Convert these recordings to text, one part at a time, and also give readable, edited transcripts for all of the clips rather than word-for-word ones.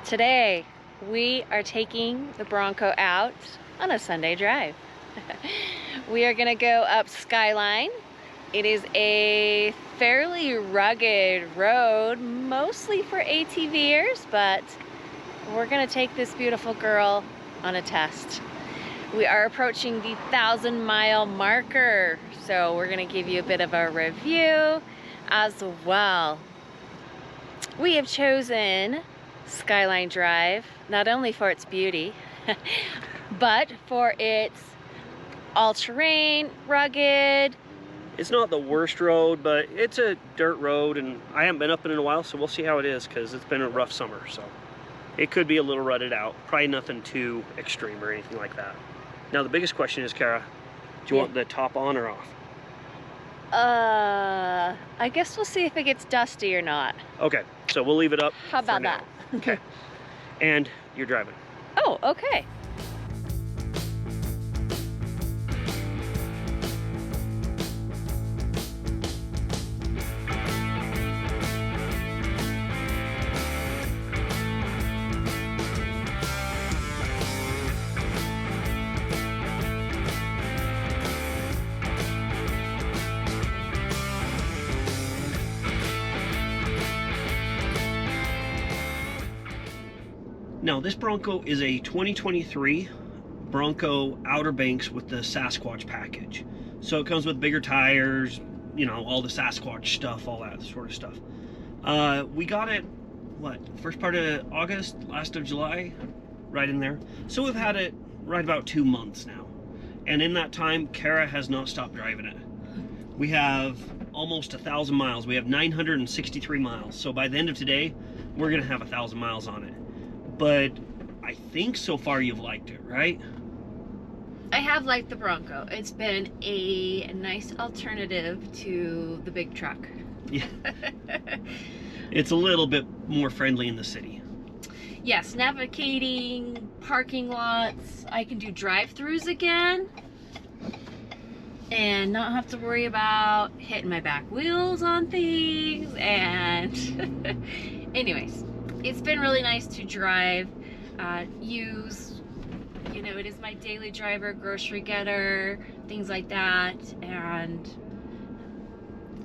Today, we are taking the Bronco out on a Sunday drive. We are gonna go up Skyline. It is a fairly rugged road, mostly for ATVers, but we're gonna take this beautiful girl on a test. We are approaching the 1,000-mile marker, so we're gonna give you a bit of a review as well. We have chosen Skyline Drive, not only for its beauty, but for its all-terrain, rugged. It's not the worst road, but it's a dirt road, and I haven't been up in it in a while, so we'll see how it is, because it's been a rough summer, so it could be a little rutted out. Probably nothing too extreme or anything like that. Now, the biggest question is, Kara, do you want the top on or off? I guess we'll see if it gets dusty or not. Okay, so we'll leave it up. How about that? Okay. And you're driving. Oh, okay. Now, this Bronco is a 2023 Bronco Outerbanks with the Sasquatch package. So it comes with bigger tires, you know, all the Sasquatch stuff, all that sort of stuff. We got it, what, first part of August, last of July, right in there. So we've had it right about 2 months now. And in that time, Kara has not stopped driving it. We have almost 1,000 miles. We have 963 miles. So by the end of today, we're gonna have 1,000 miles on it. But I think so far you've liked it, right? I have liked the Bronco. It's been a nice alternative to the big truck. Yeah. It's a little bit more friendly in the city. Yes, navigating, parking lots. I can do drive-throughs again and not have to worry about hitting my back wheels on things. And anyways, it's been really nice to drive, use, you know, it is my daily driver, grocery getter, things like that, and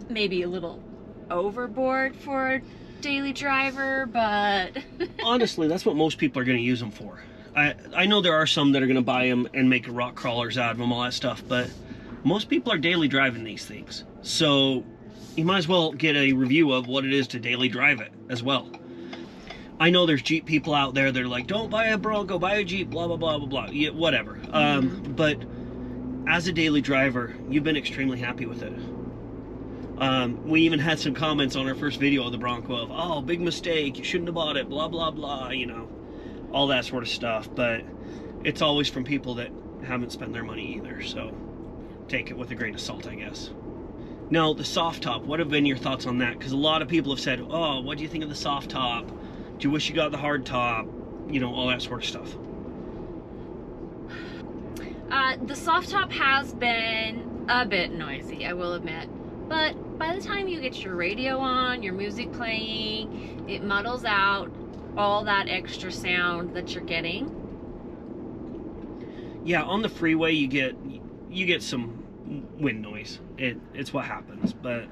maybe a little overboard for a daily driver, but honestly, that's what most people are going to use them for. I know there are some that are going to buy them and make rock crawlers out of them, all that stuff, but most people are daily driving these things. So you might as well get a review of what it is to daily drive it as well. I know there's Jeep people out there that are like, don't buy a Bronco, buy a Jeep, blah, blah, blah, blah, blah. Yeah, whatever. But as a daily driver, you've been extremely happy with it. We even had some comments on our first video of the Bronco of, oh, big mistake, you shouldn't have bought it, blah, blah, blah, you know, all that sort of stuff. But it's always from people that haven't spent their money either, so take it with a grain of salt, I guess. Now, the soft top, what have been your thoughts on that? Because a lot of people have said, oh, what do you think of the soft top? Do you wish you got the hard top? You know, all that sort of stuff. The soft top has been a bit noisy, I will admit. But by the time you get your radio on, your music playing, it muddles out all that extra sound that you're getting. Yeah, on the freeway you get some wind noise. It's what happens, but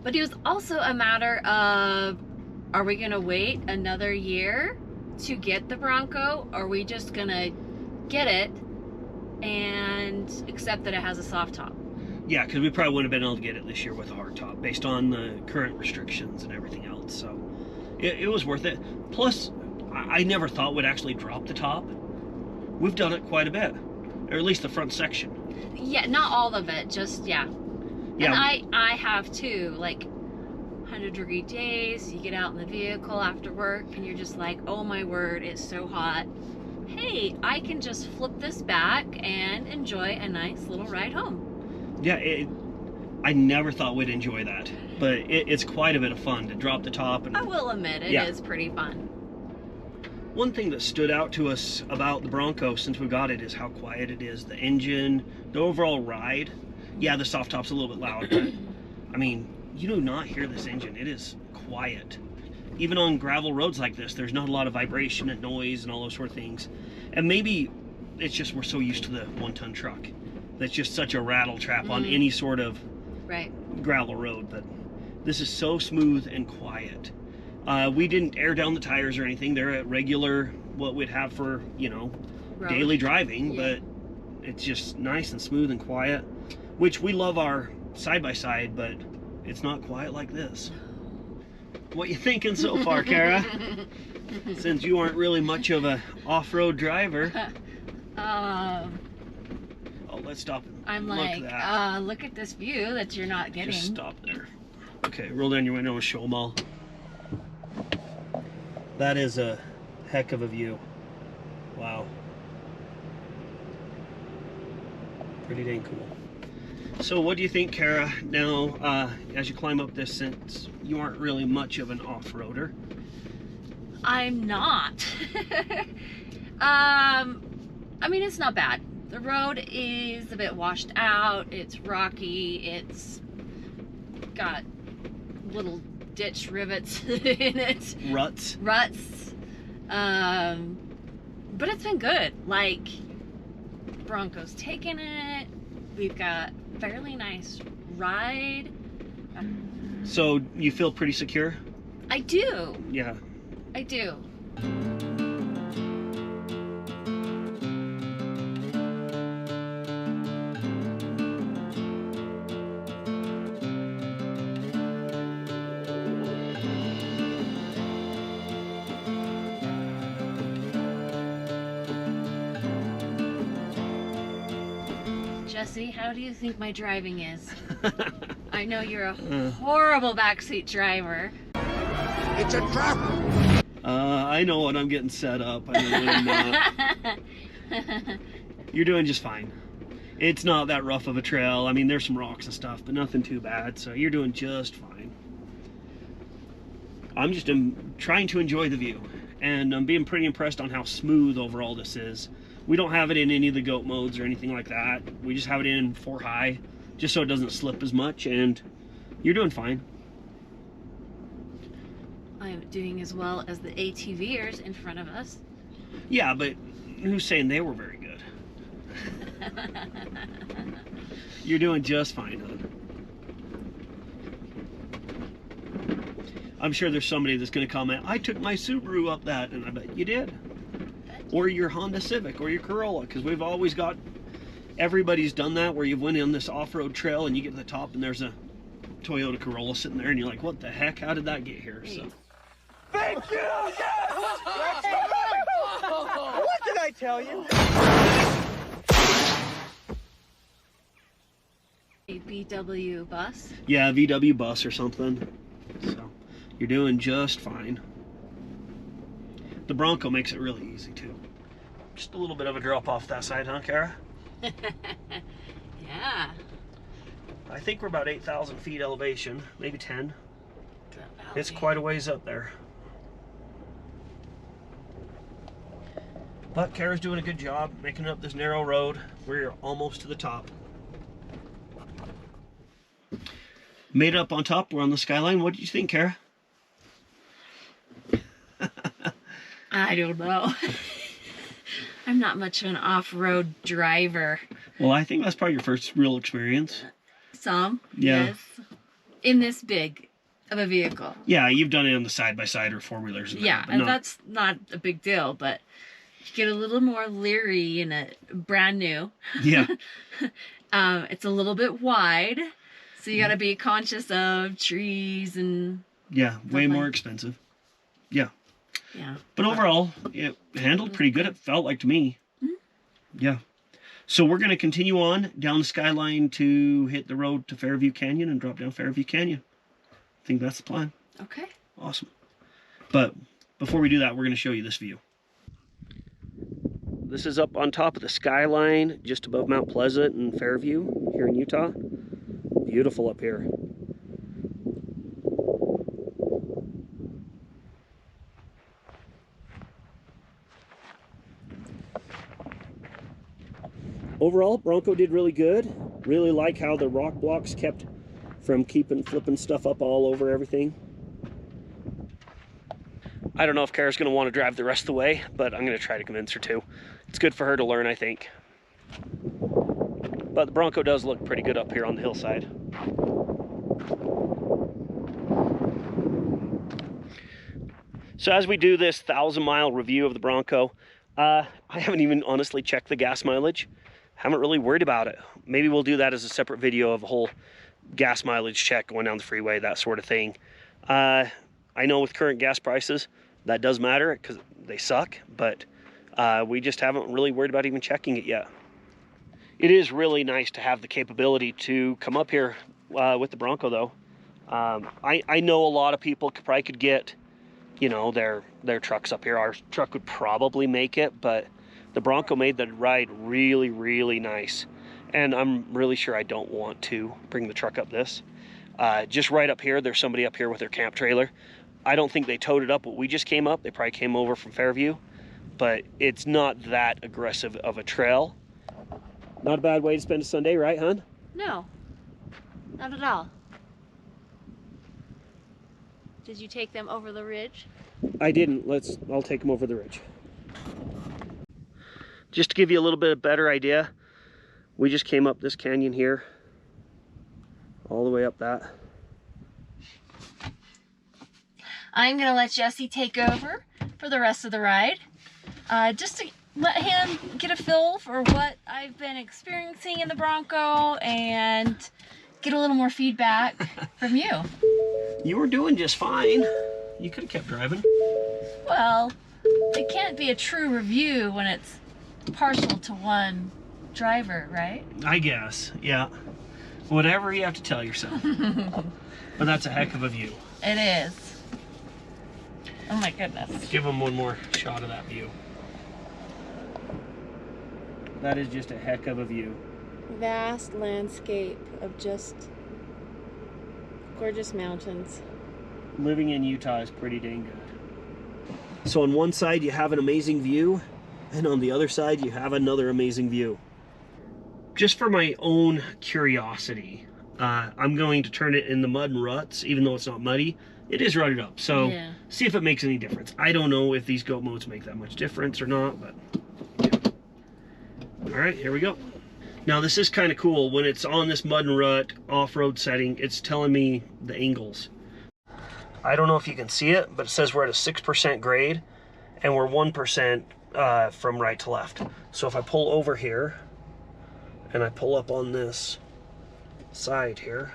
it was also a matter of, are we gonna wait another year to get the Bronco? Or are we just gonna get it and accept that it has a soft top? Yeah, because we probably wouldn't have been able to get it this year with a hard top based on the current restrictions and everything else. So it was worth it. Plus, I never thought we'd actually drop the top. We've done it quite a bit, or at least the front section. Yeah, not all of it, just, yeah. And I have too, like 100-degree days, you get out in the vehicle after work and you're just like, oh my word, it's so hot. Hey, I can just flip this back and enjoy a nice little ride home. Yeah, I never thought we'd enjoy that, but it's quite a bit of fun to drop the top. And I will admit, it is pretty fun. One thing that stood out to us about the Bronco since we got it is how quiet it is. The engine, the overall ride. Yeah, the soft top's a little bit loud, but I mean, you do not hear this engine. It is quiet. even on gravel roads like this, there's not a lot of vibration and noise and all those sort of things. And maybe it's just we're so used to the 1-ton truck that's just such a rattle trap on any sort of gravel road. But this is so smooth and quiet. We didn't air down the tires or anything. They're at regular, what we'd have for, you know, road. Daily driving, but it's just nice and smooth and quiet, which we love our side-by-side, but it's not quiet like this. What you thinking so far, Kara? Since you aren't really much of a off-road driver. Oh, let's stop. I'm look like, at look at this view that you're not getting. Just stop there. Okay, roll down your window and show them all. That is a heck of a view. Wow. Pretty dang cool. So what do you think, Kara, now as you climb up this, since you aren't really much of an off-roader? I'm not. I mean, it's not bad. The road is a bit washed out. It's rocky. It's got little ditch rivets in it. Ruts. But it's been good. Like, Bronco's taking it. We've got fairly nice ride. So you feel pretty secure? I do. Yeah. I do. Jesse, how do you think my driving is? I know you're a horrible backseat driver. It's a trap! I know what I'm getting set up. I know what I'm not. You're doing just fine. It's not that rough of a trail. I mean, there's some rocks and stuff, but nothing too bad, so you're doing just fine. I'm just trying to enjoy the view, and I'm being pretty impressed on how smooth overall this is. We don't have it in any of the goat modes or anything like that. We just have it in 4 high, just so it doesn't slip as much, and you're doing fine. I'm doing as well as the ATVers in front of us. Yeah, but who's saying they were very good? You're doing just fine, hon. I'm sure there's somebody that's going to comment, I took my Subaru up that, and I bet you did. Or your Honda Civic, or your Corolla, because we've always got, everybody's done that, where you've went on this off-road trail and you get to the top and there's a Toyota Corolla sitting there and you're like, what the heck, how did that get here? So. Thank you! Yes! What did I tell you? A VW bus? Yeah, a VW bus or something. So, you're doing just fine. The Bronco makes it really easy too. Just a little bit of a drop off that side, huh, Kara? Yeah. I think we're about 8,000 feet elevation, maybe 10. It's quite a ways up there. But Kara's doing a good job making it up this narrow road. We're almost to the top. Made it up on top. We're on the skyline. What did you think, Kara? I don't know. I'm not much of an off-road driver. Well, I think that's probably your first real experience. Some, yeah. Yes. In this big of a vehicle. Yeah, you've done it on the side-by-side or four-wheelers. Yeah, and that's not a big deal, but you get a little more leery in a brand new. Yeah. It's a little bit wide, so you got to be conscious of trees and... Yeah, way more expensive. Yeah. Yeah. But overall, it handled pretty good, it felt like to me. Mm-hmm. Yeah. So we're going to continue on down the skyline to hit the road to Fairview Canyon and drop down Fairview Canyon. I think that's the plan. Okay. Awesome. But before we do that, we're going to show you this view. This is up on top of the skyline, just above Mount Pleasant and Fairview here in Utah. Beautiful up here. Overall, Bronco did really good. Really like how the rock blocks kept from flipping stuff up all over everything. I don't know if Kara's going to want to drive the rest of the way, but I'm going to try to convince her to. It's good for her to learn, I think. But the Bronco does look pretty good up here on the hillside. So as we do this 1,000-mile review of the Bronco, I haven't even honestly checked the gas mileage. Haven't really worried about it. Maybe we'll do that as a separate video of a whole gas mileage check going down the freeway, that sort of thing. I know with current gas prices, that does matter because they suck, but we just haven't really worried about even checking it yet. It is really nice to have the capability to come up here with the Bronco though. I know a lot of people probably could get, you know, their trucks up here. Our truck would probably make it, but the Bronco made the ride really, really nice. And I'm really sure I don't want to bring the truck up this. Just right up here, there's somebody up here with their camp trailer. I don't think they towed it up when we just came up. They probably came over from Fairview, but it's not that aggressive of a trail. Not a bad way to spend a Sunday, right, hon? No, not at all. Did you take them over the ridge? I didn't. I'll take them over the ridge. Just to give you a little bit of better idea, we just came up this canyon here, all the way up that. I'm gonna let Jesse take over for the rest of the ride, just to let him get a feel for what I've been experiencing in the Bronco and get a little more feedback from you. You were doing just fine. You could have kept driving. Well, it can't be a true review when it's partial to one driver, right? I guess, yeah. Whatever you have to tell yourself. But that's a heck of a view. It is. Oh my goodness. Give them one more shot of that view. That is just a heck of a view. Vast landscape of just gorgeous mountains. Living in Utah is pretty dang good. So on one side you have an amazing view, and on the other side you have another amazing view. Just for my own curiosity, I'm going to turn it in the mud and ruts, even though it's not muddy. It is rutted up, so yeah. See if it makes any difference. I don't know if these goat modes make that much difference or not, but yeah. All right, here we go. Now this is kind of cool. When it's on this mud and rut off-road setting, it's telling me the angles. I don't know if you can see it, but it says we're at a 6% grade, and we're 1% from right to left. So if I pull over here, and I pull up on this side here,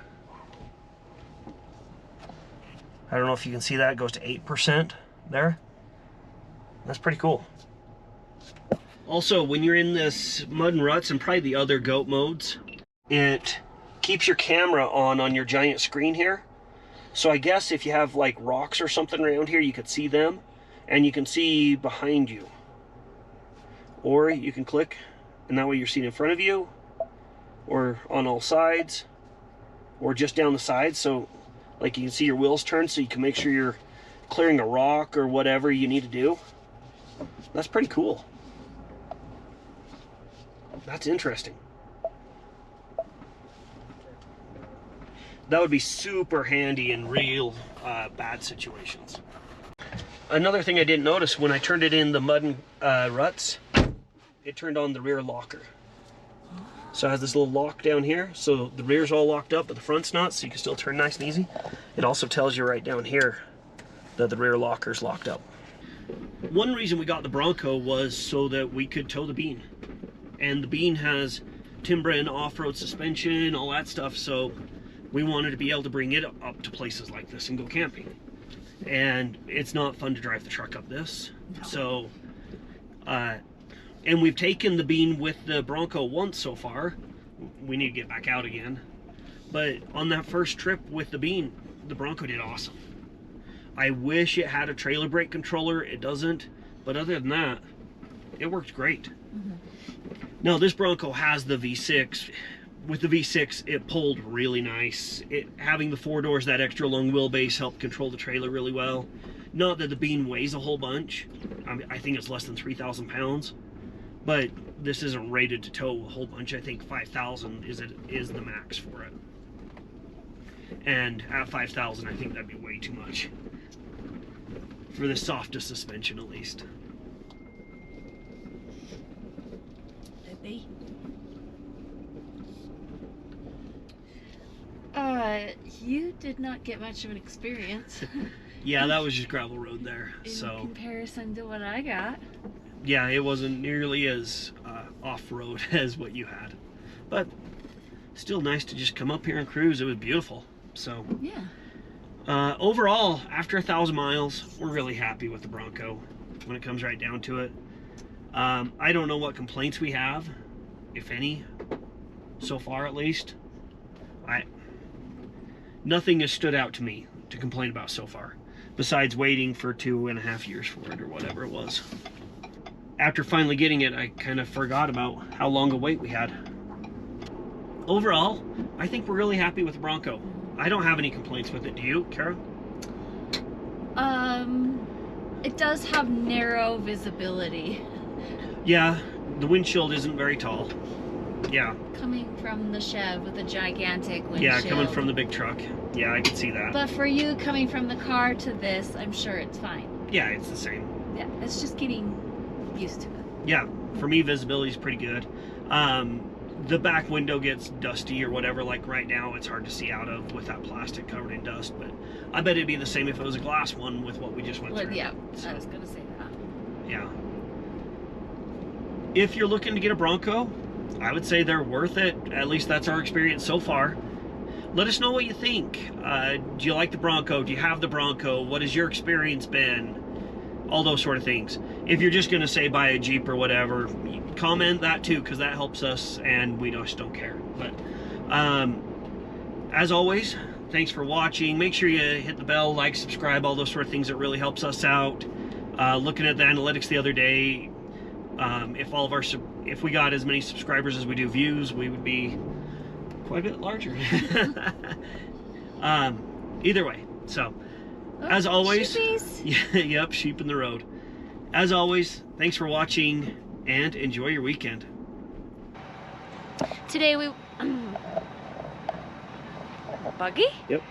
I don't know if you can see that, it goes to 8% there. That's pretty cool. Also, when you're in this mud and ruts and probably the other goat modes, it keeps your camera on your giant screen here. So I guess if you have like rocks or something around here, you could see them, and you can see behind you. Or you can click, and that way you're seeing in front of you, or on all sides, or just down the sides. So like you can see your wheels turn, so you can make sure you're clearing a rock or whatever you need to do. That's pretty cool. That's interesting. That would be super handy in real bad situations. Another thing I didn't notice, when I turned it in the mud and ruts, it turned on the rear locker. So it has this little lock down here, so the rear's all locked up, but the front's not, so you can still turn nice and easy. It also tells you right down here that the rear locker's locked up. One reason we got the Bronco was so that we could tow the Bean. And the Bean has Timbren off-road suspension, all that stuff, so we wanted to be able to bring it up to places like this and go camping. And it's not fun to drive the truck up this. So, and we've taken the Bean with the Bronco once so far. We need to get back out again. But on that first trip with the Bean, the Bronco did awesome. I wish it had a trailer brake controller. It doesn't. But other than that, it worked great. Mm-hmm. Now this Bronco has the V6. With the V6, it pulled really nice. Having the 4 doors, that extra long wheelbase helped control the trailer really well. Not that the Bean weighs a whole bunch. I think it's less than 3,000 pounds. But this isn't rated to tow a whole bunch. I think 5,000 is the max for it. And at 5,000, I think that'd be way too much. for the softest suspension at least. You did not get much of an experience. Yeah, that was just gravel road there. In so comparison to what I got. yeah, it wasn't nearly as off-road as what you had, but still nice to just come up here and cruise. It was beautiful. So yeah, overall, after 1,000 miles, we're really happy with the Bronco when it comes right down to it. I don't know what complaints we have, if any, so far at least. Nothing has stood out to me to complain about so far, besides waiting for 2.5 years for it or whatever it was. After finally getting it, I kind of forgot about how long a wait we had. Overall, I think we're really happy with the Bronco. I don't have any complaints with it. Do you, Kara? It does have narrow visibility. Yeah, the windshield isn't very tall. Yeah. Coming from the Chev with a gigantic windshield. Yeah, coming from the big truck. Yeah, I can see that. But for you coming from the car to this, I'm sure it's fine. Yeah, it's the same. Yeah, it's just getting used to it. Yeah, for me, visibility is pretty good. The back window gets dusty or whatever, like right now it's hard to see out of with that plastic covered in dust, but I bet it'd be the same if it was a glass one with what we just went through. Yeah, so, I was gonna say that. Yeah. If you're looking to get a Bronco, I would say they're worth it. At least that's our experience so far. Let us know what you think. Do you like the Bronco? Do you have the Bronco? What has your experience been? All those sort of things. If you're just gonna say buy a Jeep or whatever, comment that too, because that helps us and we just don't care. But as always, thanks for watching. Make sure you hit the bell, like, subscribe, all those sort of things. That really helps us out. Looking at the analytics the other day, if we got as many subscribers as we do views, we would be quite a bit larger. Either way, so as always, yep, sheep in the road. As always, thanks for watching and enjoy your weekend. Today we buggy? Yep.